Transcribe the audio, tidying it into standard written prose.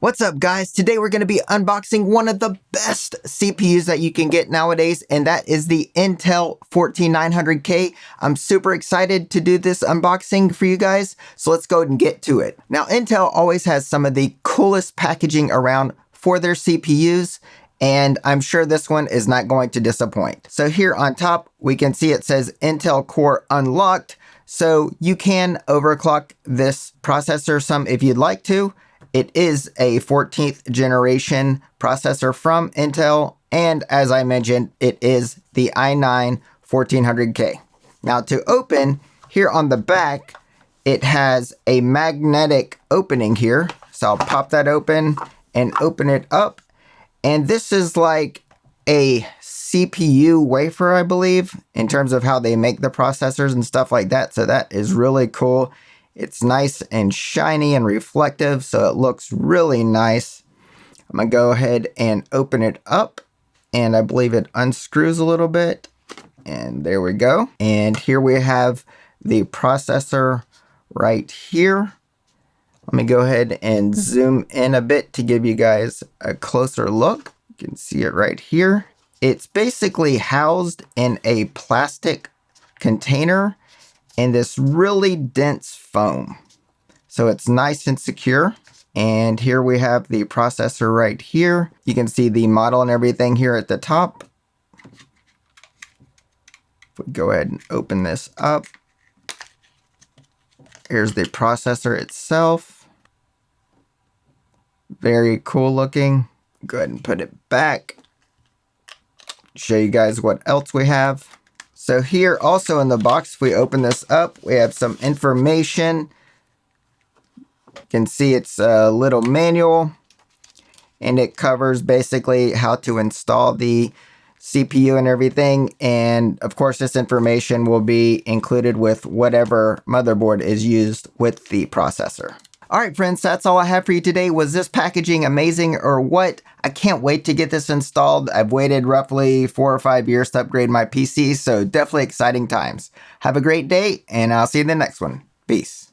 What's up guys? Today we're going to be unboxing one of the best CPUs that you can get nowadays, and that is the Intel 14900K. I'm super excited to do this unboxing for you guys, so let's go and get to it. Now Intel always has some of the coolest packaging around for their CPUs, and I'm sure this one is not going to disappoint. So here on top we can see it says Intel Core Unlocked, so you can overclock this processor some if you'd like to. It is a 14th generation processor from Intel, and as I mentioned, it is the i9-14900K. Now to open, here on the back, it has a magnetic opening here. So I'll pop that open and open it up. And this is like a CPU wafer, I believe, in terms of how they make the processors and stuff like that. So that is really cool. It's nice and shiny and reflective, so it looks really nice. I'm going to go ahead and open it up, and I believe it unscrews a little bit. And there we go. And here we have the processor right here. Let me go ahead and zoom in a bit to give you guys a closer look. You can see it right here. It's basically housed in a plastic container in this really dense foam. So it's nice and secure. And here we have the processor right here. You can see the model and everything here at the top. If we go ahead and open this up, here's the processor itself. Very cool looking. Go ahead and put it back. Show you guys what else we have. So here also in the box, if we open this up, we have some information. You can see it's a little manual, and it covers basically how to install the CPU and everything. And of course, this information will be included with whatever motherboard is used with the processor. All right, friends, that's all I have for you today. Was this packaging amazing or what? I can't wait to get this installed. I've waited roughly 4 or 5 years to upgrade my PC, so definitely exciting times. Have a great day, and I'll see you in the next one. Peace.